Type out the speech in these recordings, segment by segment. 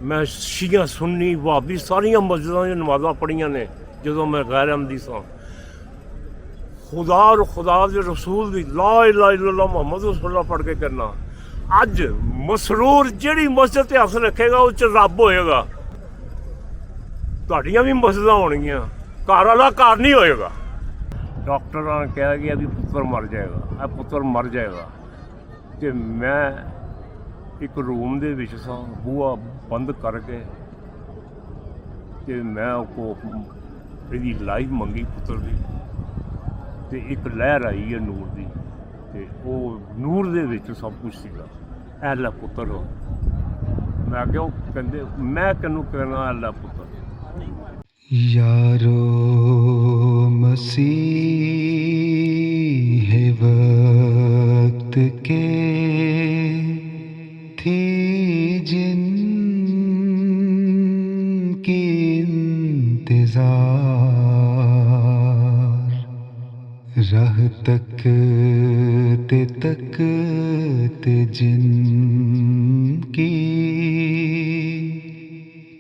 मैं शिया सुन्नी वहाबी सारिया मस्जिदों च नमाज़ां पढ़ियां ने जो मैं गैर अहमदी सां। खुदा और खुदा के रसूल की ला इलाहा इल्लल्लाह मुहम्मद रसूलुल्लाह पढ़ के करना। अज मसरूर जिहड़ी मस्जिद ते हथ रखेगा उस च रब होएगा। तुहाडियां भी मस्जिदां होणगियां, घर वाला घर नहीं होएगा। डॉक्टर ने कहा कि अभी पुत्र मर जाएगा, अब पुत्र मर जाएगा। तो मैं एक रूम दे विच सां, बूहा बंद करके ते मैं इसकी लाइफ मंगी पुत्र की। तो एक लहर आई है नूर की, तो वो नूर दे विच सब कुछ सीगा। ऐ लै पुत्र हो। मैं क्या कहते मैं किनू कहना ऐ लै पुत्र यारो मसीह वक्त के थी जिन की इंतजार राह तकते जिन की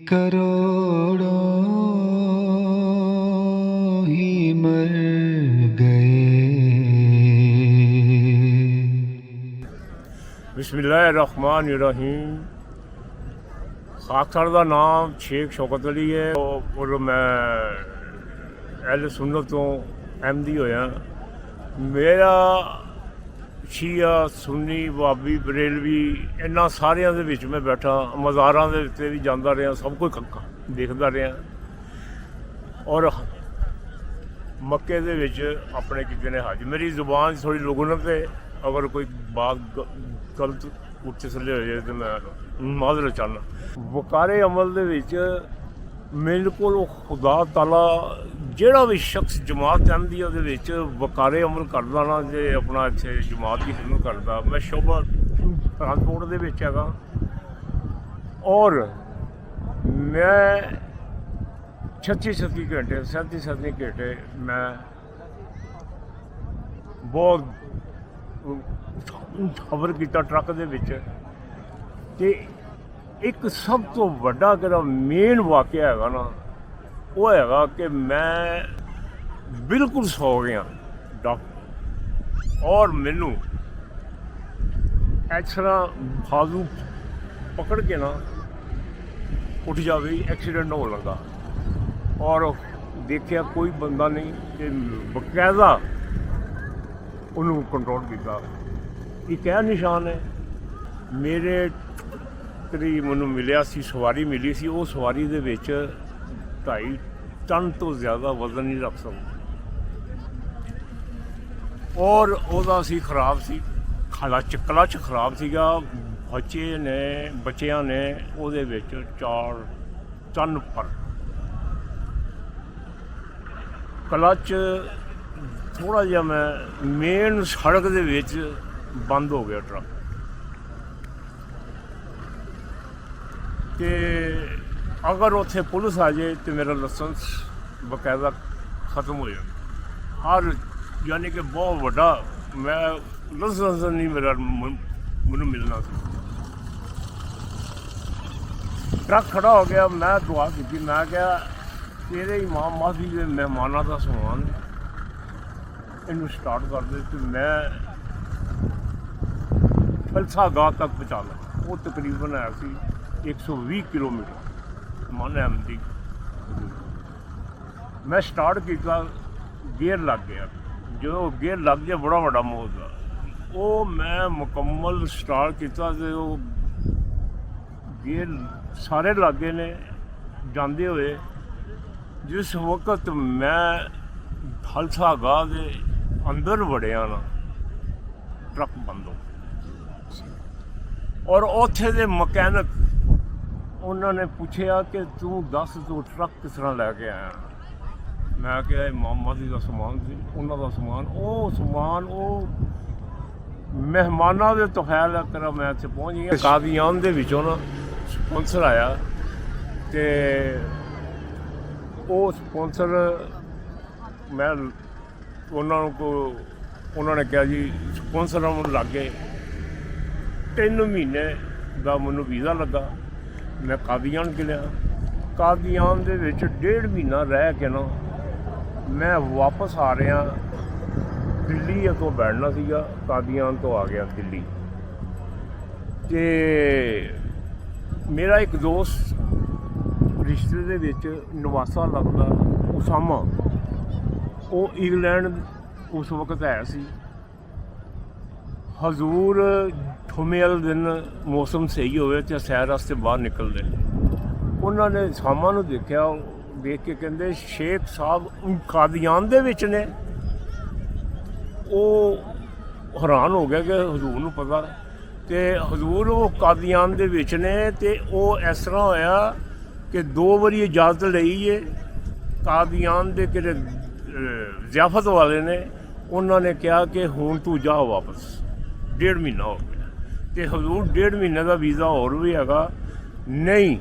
करोड़ों ही मर गए। बिस्मिल्लाहिर्रहमानिर्रहीम। खाकसर का नाम शेख शौकत अली है और मैं अहले सुन्नत तो अहमदी होया। मेरा शिया सुन्नी वहाबी बरेलवी इन्हां सारियां दे विच मैं बैठा, मज़ारां दे उत्ते भी जांदा रहा, सब कुछ देखदा रहा। और मक्के दे विच अपने किते ने हज। मेरी जुबान थोड़ी लुगनत है, अगर कोई बात गलत उठे थल्ले हो जाए तो मैं माजरत चाहना। वकारे अमल दे विच मेरे को खुदा ताला ਜਿਹੜਾ भी शख्स जमात अहमदी ਉਹਦੇ ਵਿੱਚ वकारे अमल करदा ना, जे अपना इत्थे जमात की खिदमत करदा। मैं शोभा ट्रांसपोर्ट दे विच हैगा और मैं 36 घंटे 37 घंटे मैं बहुत सफर किया ट्रक दे विच। ते एक सब तो वड्डा जेह्ड़ा मेन वाकया हैगा ना, वो हैगा कि मैं बिल्कुल सो गया डॉक्टर और मैनू इस तरह फालू पकड़ के ना उठ जावे, एक्सीडेंट हो लगा। और देखिया कोई बंदा नहीं कि बकायदा उन्होंने कंट्रोल किया। ये क्या निशान है? मेरे करीब मैनू मिलिया सी सवारी मिली सी, वो सवारी दे विच 2.5 टन तो ज़्यादा वजन नहीं रख सकता और वह सी खराब सी क्लच खराब सीगा। बच्चियां ने ਉਹਦੇ ਵਿੱਚ 4 टन पर क्लच थोड़ा जिहा मैं मेन सड़क दे विच बंद हो गया ट्रक। ते अगर उत्थे पुलिस आ जाए तो मेरा लाइसेंस बकायदा खत्म हो जाए। हर यानी कि बहुत वड्डा मैं लाइसेंस नहीं मेरा मैनू मिलना सी। ट्रक खड़ा हो गया, मैं दुआ की, मैं क्या तेरे इमाम माफी के मेहमानों का समान इनू स्टार्ट कर दे। तो मैं फलसा गाह तक पहुँचा ला। वो तकरीबन है सी 120 किलोमीटर मन अहमदी। मैं स्टार्ट किया, गेयर लग गया। जो गेयर लग गया बड़ा बड़ा मौका। वो मैं मुकम्मल स्टार्ट किया तो गेयर सारे लागे ने जाते हुए। जिस वक्त मैं खालसा गाह के अंदर वड़िया ना, ट्रक बंद हो और उत्थे दे मकैनिक उन्होंने पूछा कि तू दस तू ट्रक किस तरह लैके आया। मैं क्या इमाम जी का समान सी, उन्होंने समान वो मेहमानों के तोहैल कर मैं इतने पहुँच गया। कादियान दे विचों ना स्पॉन्सर आया तो वो स्पॉन्सर मैं उन्होंने कहा जी स्पॉन्सर लग गए 3 महीने का मैनू वीज़ा लगा। ਮੈਂ ਕਾਦੀਆਨ ਗਿਆ। ਕਾਦੀਆਨ ਦੇ ਵਿੱਚ 1.5 ਮਹੀਨਾ ਰਹਿ ਕੇ ਨਾ ਮੈਂ ਵਾਪਸ ਆ ਰਿਹਾ ਦਿੱਲੀ ਤੋਂ ਬੈਠਣਾ ਸੀਗਾ, ਕਾਦੀਆਨ ਤੋਂ ਆ ਗਿਆ ਦਿੱਲੀ। ਤੇ ਮੇਰਾ ਇੱਕ ਦੋਸਤ ਰਿਸ਼ਤੇ ਦੇ ਵਿੱਚ ਨਵਾਸਾ ਲੱਗਦਾ ਉਸਾਮਾ, ਉਹ ਇੰਗਲੈਂਡ ਉਸ ਵਕਤ ਹੈ ਸੀ। ਹਜ਼ੂਰ ਠੁਮੇ ਵਾਲੇ ਦਿਨ ਮੌਸਮ ਸਹੀ ਹੋਵੇ ਤੇ ਸੈਰ ਵਾਸਤੇ ਬਾਹਰ ਨਿਕਲਦੇ। ਉਹਨਾਂ ਨੇ ਉਸਾਮਾ ਨੂੰ ਦੇਖਿਆ, ਦੇਖ ਕੇ ਕਹਿੰਦੇ ਸ਼ੇਖ ਸਾਹਿਬ ਕਾਦੀਆਨ ਦੇ ਵਿੱਚ ਨੇ। ਉਹ ਹੈਰਾਨ ਹੋ ਗਿਆ ਕਿ ਹਜ਼ੂਰ ਨੂੰ ਪਤਾ, ਤੇ ਹਜ਼ੂਰ ਉਹ ਕਾਦੀਆਨ ਦੇ ਵਿੱਚ ਨੇ। ਤੇ ਉਹ ਇਸ ਤਰ੍ਹਾਂ ਹੋਇਆ ਕਿ 2 ਵਾਰੀ ਇਜਾਜ਼ਤ ਲਈ ਹੈ। ਕਾਦੀਆਨ ਦੇ ਕਿਹੜੇ ਜ਼ਿਆਫਤ ਵਾਲੇ ਨੇ, ਉਹਨਾਂ ਨੇ ਕਿਹਾ ਕਿ ਹੁਣ ਤੂੰ ਜਾ ਵਾਪਸ, 1.5 ਮਹੀਨਾ ਹੋ ਗਿਆ। ਤੇ ਹਜ਼ੂਰ 1.5 ਮਹੀਨੇ ਦਾ ਵੀਜ਼ਾ ਹੋਰ ਵੀ ਹੈਗਾ नहीं।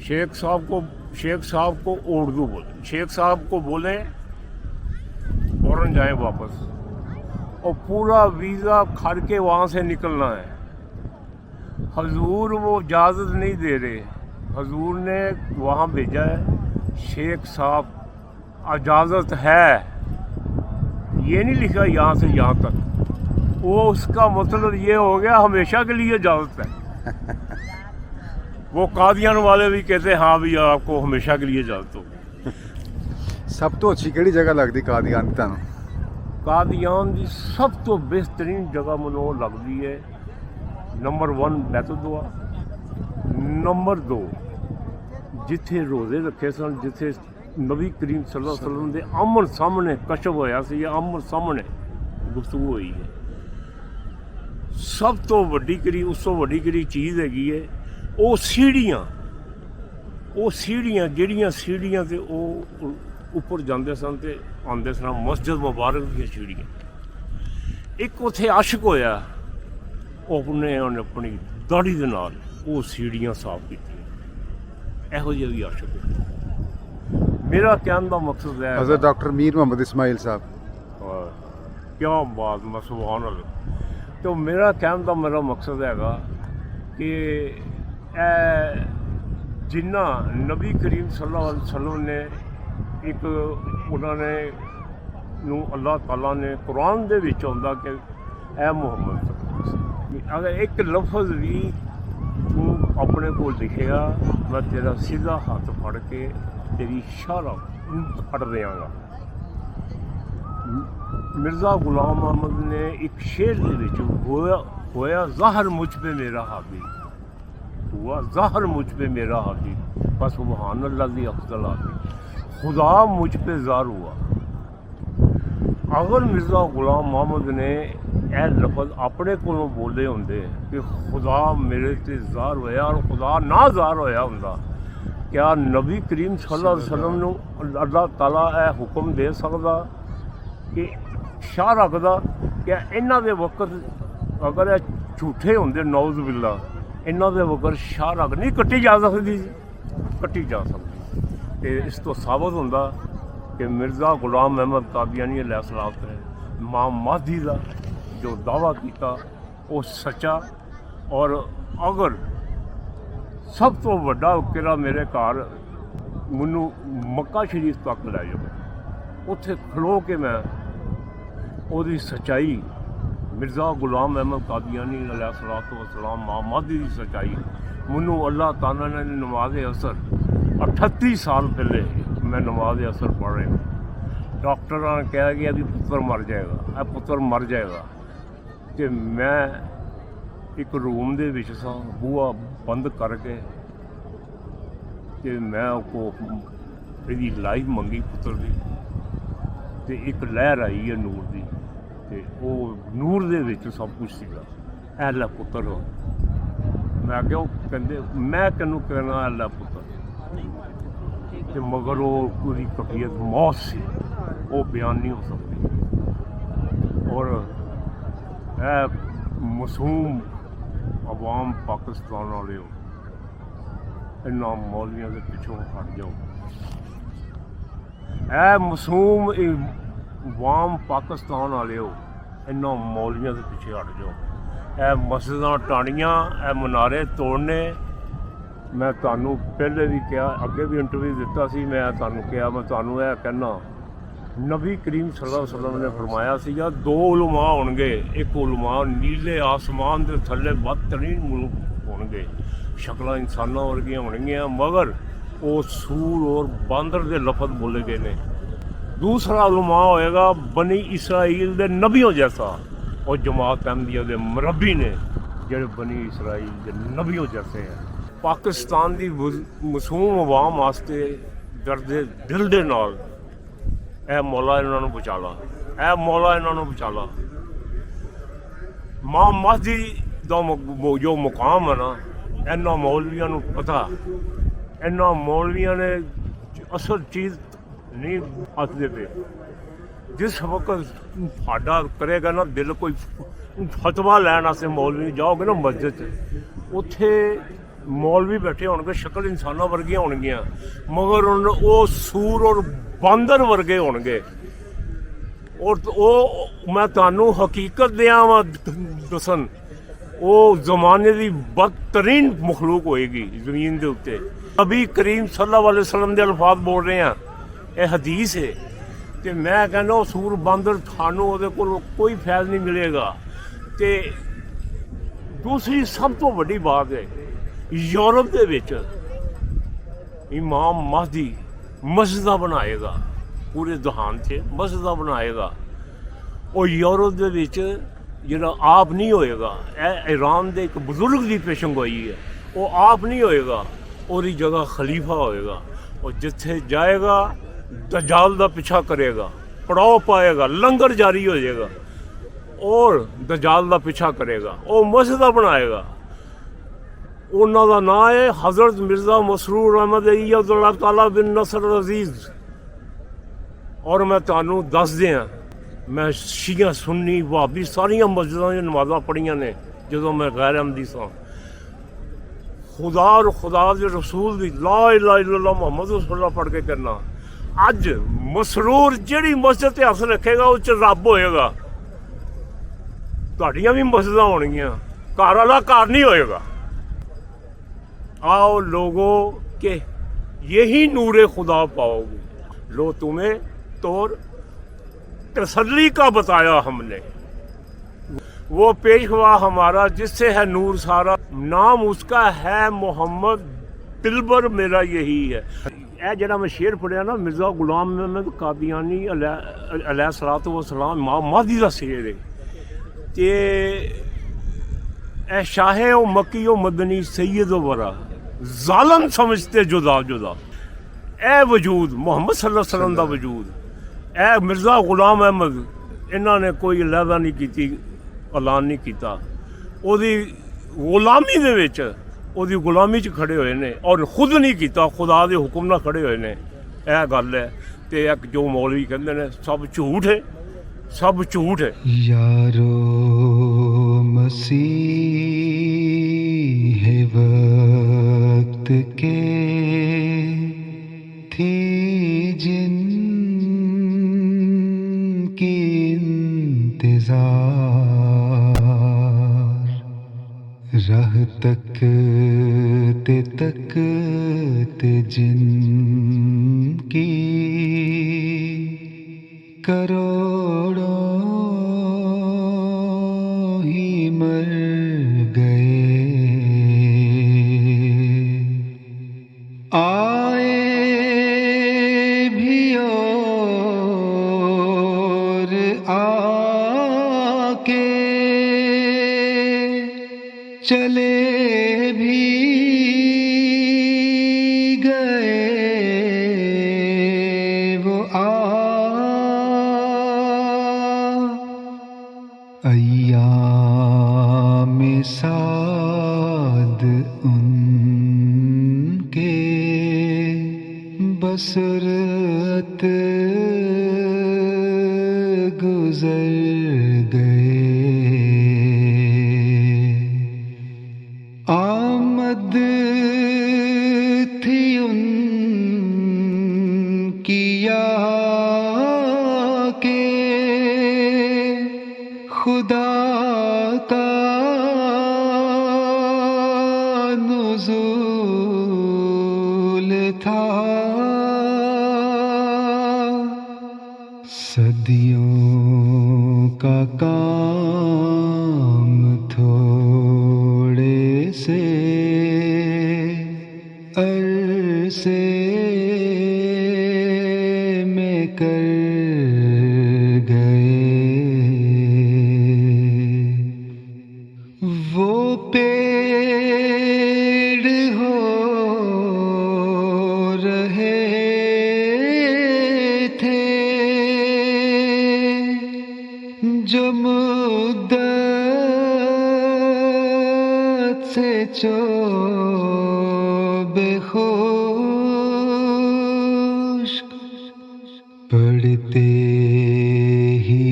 शेख साहब को उर्दू बोले, शेख साहब को बोले फौरन जाएं वापस, और पूरा वीज़ा खर के वहाँ से निकलना है। हजूर वो इजाज़त नहीं दे रहे, हजूर ने वहाँ भेजा है शेख साहब इजाज़त है, ये नहीं लिखा यहाँ से यहाँ तक। वो उसका मतलब ये हो गया हमेशा के लिए इजाज़त है। वो कादियान वाले भी कहते हाँ भी आपको हमेशा के लिए इजाज़त हो। ਸਭ ਤੋਂ ਅੱਛੀ ਕਿਹੜੀ ਜਗ੍ਹਾ ਲੱਗਦੀ ਕਾਦੀਆਨ ਦੀ ਤੁਹਾਨੂੰ? कादियान की सब तो बेहतरीन जगह मैनू लगती है नंबर 1 बैतुल, नंबर 2 जिथे रोज़े रखे सन, जिथे नबी करीम सल्लल्लाहु अलैहि वसल्लम के आमन सामने कशफ होया सी, आमन सामने गुफ्तगू हुई है। सब तो वड्डी करी, उस तो वड्डी करी चीज़ हैगी है वो सीढ़ियाँ ਜਿਹੜੀਆਂ सीढ़ियाँ ते वो ਉੱਪਰ ਜਾਂਦੇ ਸਨ ਤੇ ਆਉਂਦੇ ਸਨ ਮਸਜਿਦ ਮੁਬਾਰਕ ਦੀਆਂ ਸੀੜੀਆਂ। ਇੱਕ ਉੱਥੇ ਆਸ਼ਿਕ ਹੋਇਆ, ਉਹਨੇ ਆਪਣੀ ਦਾੜੀ ਦੇ ਨਾਲ ਉਹ ਸੀੜੀਆਂ ਸਾਫ਼ ਕੀਤੀਆਂ। ਇਹੋ ਜਿਹਾ ਵੀ ਆਸ਼ਿਕ ਹੋਇਆ। ਮੇਰਾ ਕਹਿਣ ਦਾ ਮਕਸਦ ਹੈ ਹਜ਼ਰਤ ਡਾਕਟਰ ਮੀਰ ਮੁਹੰਮਦ ਇਸਮਾਈਲ ਸਾਹਿਬ। ਕਿਆ ਬਾਤ ਮੈਂ ਸੁਭਾਨ ਅੱਲਾਹ। ਤੇ ਮੇਰਾ ਕਹਿਣ ਦਾ ਮੇਰਾ ਮਕਸਦ ਹੈਗਾ ਕਿ ਇਹ ਜਿੰਨਾ ਨਬੀ ਕਰੀਮ ਸੱਲੱਲਾਹੁ ਅਲੈहि ਵਸੱਲਮ ਨੇ ਇੱਕ ਉਹਨਾਂ ਨੇ ਨੂੰ ਅੱਲਾਹ ਤਾਲਾ ਨੇ ਕੁਰਾਨ ਦੇ ਵਿੱਚ ਆਉਂਦਾ ਕਿ ਐ ਮੁਹੰਮਦ ਅਗਰ ਇੱਕ ਲਫ਼ਜ਼ ਵੀ ਤੂੰ ਆਪਣੇ ਕੋਲ ਲਿਖੇਗਾ ਮੈਂ ਤੇਰਾ ਸਿੱਧਾ ਹੱਥ ਫੜ ਕੇ ਤੇਰੀ ਸ਼ਾਹਰਾ ਫੜ ਦਿਆਂਗਾ। ਮਿਰਜ਼ਾ ਗੁਲਾਮ ਅਹਿਮਦ ਨੇ ਇੱਕ ਸ਼ੇਰ ਦੇ ਵਿੱਚ ਹੋਇਆ ਜ਼ਾਹਰ ਮੁਝ पे मेरा हाबी हुआ, ज़ाहर मुझ पे मेरा हाबी बस सुभान अल्लाह दी अफजल हाबी खुदा मुझ पे ज़ार हुआ। अगर मिर्ज़ा गुलाम मोहम्मद ने यह लफज अपने कोलों बोले होंदे कि खुदा मेरे ते ज़ार होया और खुदा ना ज़ार होया हुंदा, क्या नबी करीम सल्लल्लाहु अलैहि वसल्लम नूं अल्लाह ताला यह हुक्म दे सकदा कि शाह रखदा? क्या इन्हां दे वक्त अगर झूठे होंदे नौज़ बिल्ला, इन्हां दे वक्त शाह रख नहीं कट्टी जा सकदी, कट्टी जा सकदी। ते इस तो साबित होंदा कि मिर्ज़ा गुलाम अहमद कादियानी अलैहिस्सलाम ने इमाम महदी का जो दावा किया वो सच्चा। और अगर सब तो वड्डा किला मेरे घर मैनू मक्का शरीफ तक लै जाओ, उत्थे खलो के मैं ओदी सच्चाई मिर्ज़ा गुलाम अहमद कादियानी अलैहिस्सलाम इमाम महदी की सच्चाई मैनू अल्लाह ताला ने नमाज असर 38 साल पहले मैं नमाज असर पढ़ रहा हूँ। डॉक्टर ने कहा कि अभी पुत्र मर जाएगा, अब पुत्र मर जाएगा। कि मैं एक रूम दे विच सा, बूहा बंद करके कि मैं को यदी लाइफ मंगी पुत्र की, तो एक लहर आई है नूर की, तो वो नूर दे विच सब कुछ सीगा। ऐला पुत्र हो, मैं क्यों कहते मैं कहनू कहना ऐला पुत्र, कि मगर वो पूरी कफियत मौत से वो बयान नहीं हो सकती। और मासूम अवाम पाकिस्तान वाले हो, इन्हों मौलिया के पिछों हट जाओ। मासूम अवाम पाकिस्तान वाले हो, इन्हों मौलिया के पिछे हट जाओ। मस्जिदां टाणियां, मनारे तोड़ने, ਮੈਂ ਤੁਹਾਨੂੰ ਪਹਿਲੇ ਵੀ ਕਿਹਾ, ਅੱਗੇ ਵੀ ਇੰਟਰਵਿਊ ਦਿੱਤਾ ਸੀ, ਮੈਂ ਤੁਹਾਨੂੰ ਕਿਹਾ, ਮੈਂ ਤੁਹਾਨੂੰ ਇਹ ਕਹਿਣਾ, ਨਬੀ ਕਰੀਮ ਸੱਲੱਲਾਹੁ ਅਲੈहि ਵਸੱਲਮ ਨੇ ਫਰਮਾਇਆ ਸੀਗਾ 2 ਉਲਮਾ ਹੋਣਗੇ, ਇੱਕ ਉਲਮਾ ਨੀਲੇ ਆਸਮਾਨ ਦੇ ਥੱਲੇ ਬਦਤਰੀਨ ਮਲੂਕ ਹੋਣਗੇ, ਸ਼ਕਲਾਂ ਇਨਸਾਨਾਂ ਵਰਗੀਆਂ ਹੋਣਗੀਆਂ, ਮਗਰ ਉਹ ਸੂਰ ਔਰ ਬਾਂਦਰ ਦੇ ਲਫ਼ਜ਼ ਬੋਲੇ ਗਏ ਨੇ। ਦੂਸਰਾ ਉਲਮਾ ਹੋਏਗਾ ਬਨੀ ਇਸਰਾਈਲ ਦੇ ਨਬੀਆਂ ਜੈਸਾ, ਉਹ ਜਮਾਤ ਅਹਿਮਦੀਆ ਦੇ ਮਰਬੀ ਨੇ ਜਿਹੜੇ ਬਨੀ ਇਸਰਾਈਲ ਦੇ ਨਬੀਆਂ ਜੈਸੇ ਹੈ। ਪਾਕਿਸਤਾਨ ਦੀ ਮਾਸੂਮ ਆਵਾਮ ਵਾਸਤੇ ਦਰਦੇ ਦਿਲ ਦੇ ਨਾਲ ਇਹ ਮੌਲਾ ਇਹਨਾਂ ਨੂੰ ਬਚਾ ਲਾ, ਇਹ ਮੌਲਾ ਇਹਨਾਂ ਨੂੰ ਬਚਾ ਲਾ। ਮਾਂ ਮਹਦੀ ਦਾ ਜੋ ਮੁਕਾਮ ਹੈ ਨਾ, ਇਹਨਾਂ ਮੌਲਵੀਆਂ ਨੂੰ ਪਤਾ, ਇਹਨਾਂ ਮੌਲਵੀਆਂ ਨੇ ਅਸਲ ਚੀਜ਼ ਨਹੀਂ ਹੱਸਦੇ ਪਏ। ਜਿਸ ਵਕਤ ਸਾਡਾ ਕਰੇਗਾ ਨਾ ਦਿਲ ਕੋਈ ਫਤਵਾ ਲੈਣ ਵਾਸਤੇ, ਮੌਲਵੀ ਜਾਓਗੇ ਨਾ ਮਸਜਿਦ 'ਚ, ਉੱਥੇ ਮੌਲਵੀ ਬੈਠੇ ਹੋਣਗੇ, ਸ਼ਕਲ ਇਨਸਾਨਾਂ ਵਰਗੀਆਂ ਹੋਣਗੀਆਂ, ਮਗਰ ਉਹ ਸੂਰ ਔਰ ਬਾਂਦਰ ਵਰਗੇ ਹੋਣਗੇ। ਔਰ ਉਹ ਮੈਂ ਤੁਹਾਨੂੰ ਹਕੀਕਤ ਦਿਆਂ ਵਾ ਦੱਸਣ, ਉਹ ਜ਼ਮਾਨੇ ਦੀ ਬਦਤਰੀਨ ਮਖਲੂਕ ਹੋਏਗੀ ਜ਼ਮੀਨ ਦੇ ਉੱਤੇ। ਨਬੀ ਕਰੀਮ ਸੱਲੱਲਾਹੁ ਅਲੈहि ਵਸੱਲਮ ਦੇ ਅਲਫਾਜ਼ ਬੋਲ ਰਹੇ ਆ, ਇਹ ਹਦੀਸ ਹੈ। ਅਤੇ ਮੈਂ ਕਹਿੰਦਾ ਉਹ ਸੂਰ ਬਾਂਦਰ ਤੁਹਾਨੂੰ ਉਹਦੇ ਕੋਲ ਕੋਈ ਫੈਜ਼ ਨਹੀਂ ਮਿਲੇਗਾ। ਅਤੇ ਦੂਸਰੀ ਸਭ ਤੋਂ ਵੱਡੀ ਬਾਤ ਹੈ, ਯੂਰਪ ਦੇ ਵਿੱਚ ਇਮਾਮ ਮਹਦੀ ਮਸਜਿਦਾਂ ਬਣਾਏਗਾ, ਪੂਰੇ ਜਹਾਨ 'ਚ ਮਸਜਿਦਾਂ ਬਣਾਏਗਾ। ਉਹ ਯੂਰਪ ਦੇ ਵਿੱਚ ਜਿਹੜਾ ਆਪ ਨਹੀਂ ਹੋਏਗਾ, ਇਹ ਈਰਾਨ ਦੇ ਇੱਕ ਬਜ਼ੁਰਗ ਦੀ ਪੇਸ਼ਨਗੋਈ ਹੈ, ਉਹ ਆਪ ਨਹੀਂ ਹੋਏਗਾ, ਉਹਦੀ ਜਗ੍ਹਾ ਖਲੀਫਾ ਹੋਏਗਾ। ਉਹ ਜਿੱਥੇ ਜਾਏਗਾ ਦਜਾਲ ਦਾ ਪਿੱਛਾ ਕਰੇਗਾ, ਪੜਾਓ ਪਾਏਗਾ, ਲੰਗਰ ਜਾਰੀ ਹੋ ਜਾਏਗਾ ਔਰ ਦਜਾਲ ਦਾ ਪਿੱਛਾ ਕਰੇਗਾ। ਉਹ ਮਸਜਿਦਾਂ ਬਣਾਏਗਾ। ਉਹਨਾਂ ਦਾ ਨਾਂ ਹੈ ਹਜ਼ਰਤ ਮਿਰਜ਼ਾ ਮਸਰੂਰ ਅਹਿਮਦ ਅੱਲਾਹ ਤਾਲਾ ਬਿਨ ਨਸਰ ਅਜ਼ੀਜ਼। ਔਰ ਮੈਂ ਤੁਹਾਨੂੰ ਦੱਸ ਦਿਆਂ, ਮੈਂ ਸ਼ੀਆ ਸੁੰਨੀ ਵਹਾਬੀ ਸਾਰੀਆਂ ਮਸਜਿਦਾਂ ਦੀਆਂ ਨਮਾਜ਼ਾਂ ਪੜ੍ਹੀਆਂ ਨੇ ਜਦੋਂ ਮੈਂ ਗੈਰ ਅਹਿਮਦੀ ਸਾਂ। ਖੁਦਾ ਔਰ ਖੁਦਾ ਦੇ ਰਸੂਲ ਦੀ ਲਾ ਇਲਾਹਾ ਇਲੱਲਾਹ ਮੁਹੰਮਦ ਰਸੂਲullah ਪੜ੍ਹ ਕੇ ਕਰਨਾ। ਅੱਜ ਮਸਰੂਰ ਜਿਹੜੀ ਮਸਜਿਦ ਤੇ ਹੱਥ ਰੱਖੇਗਾ ਉਹ 'ਚ ਰੱਬ ਹੋਏਗਾ। ਤੁਹਾਡੀਆਂ ਵੀ ਮਸਜਿਦਾਂ ਹੋਣਗੀਆਂ, ਘਰ ਵਾਲਾ ਘਰ ਨਹੀਂ ਹੋਏਗਾ। आओ लोगों के यही नूरे खुदा पाओगे, लो तुम्हें तौर तसल्ली का बताया हमने, वो पेशवा हमारा जिससे है नूर सारा, नाम उसका है मोहम्मद, दिलबर मेरा यही है। ਇਹ ਜਿਹੜਾ ਮੈਂ ਸ਼ੇਰ ਪੜ੍ਹਿਆ ਨਾ, ਮਿਰਜ਼ਾ ਗੁਲਾਮ ਅਹਿਮਦ ਕਾਦੀਆਨੀ अलैहिस्सलातु वस्सलाम इमाम महदी ਦਾ ਸ਼ੇਰ ਹੈ। ਅਤੇ ਇਹ ਸ਼ਾਹ ਉਹ ਮੱਕੀ ਉਹ ਮਦਨੀ ਸੈਯਦ ਵਰਾ ਜ਼ਾਲਮ ਸਮਝਤੇ ਜੁਦਾ ਜੁਦਾ। ਇਹ ਵਜੂਦ ਮੁਹੰਮਦ ਸੱਲੱਲਾਹੁ ਅਲੈहि ਵਸੱਲਮ ਦਾ ਵਜੂਦ, ਇਹ ਮਿਰਜ਼ਾ ਗੁਲਾਮ ਅਹਿਮਦ, ਇਹਨਾਂ ਨੇ ਕੋਈ ਅਲਹਿਦਾ ਨਹੀਂ ਕੀਤੀ, ਐਲਾਨ ਨਹੀਂ ਕੀਤਾ। ਉਹਦੀ ਗੁਲਾਮੀ ਦੇ ਵਿੱਚ, ਉਹਦੀ ਗੁਲਾਮੀ 'ਚ ਖੜੇ ਹੋਏ ਨੇ ਔਰ ਖੁਦ ਨਹੀਂ ਕੀਤਾ, ਖੁਦਾ ਦੇ ਹੁਕਮ ਨਾਲ ਖੜੇ ਹੋਏ ਨੇ। ਇਹ ਗੱਲ ਹੈ। ਅਤੇ ਇੱਕ ਜੋ ਮੌਲਵੀ ਕਹਿੰਦੇ ਨੇ ਸਭ ਝੂਠ ਹੈ, ਸਭ ਝੂਠ ਹੈ। यारो मसीह वक्त के थी जिन की इंतजार, राह तकते जिन की करोड़ों ही मर गए, आए भी और आके चले भी गए, वो अय्याम साद उनके बसरत गुजर गए, आमद थी उनकी आके खुदा का नुज़ूल था सदियों का काम थोड़े से अरसे में कर गए। वो पेड़ हो रहे थे जो मुद्दत से बेखुश्क पड़ते ही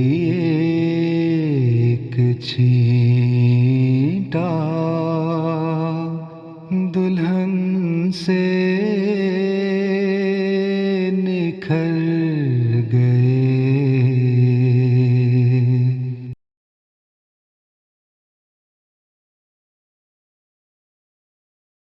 एक छींटा दुल्हन से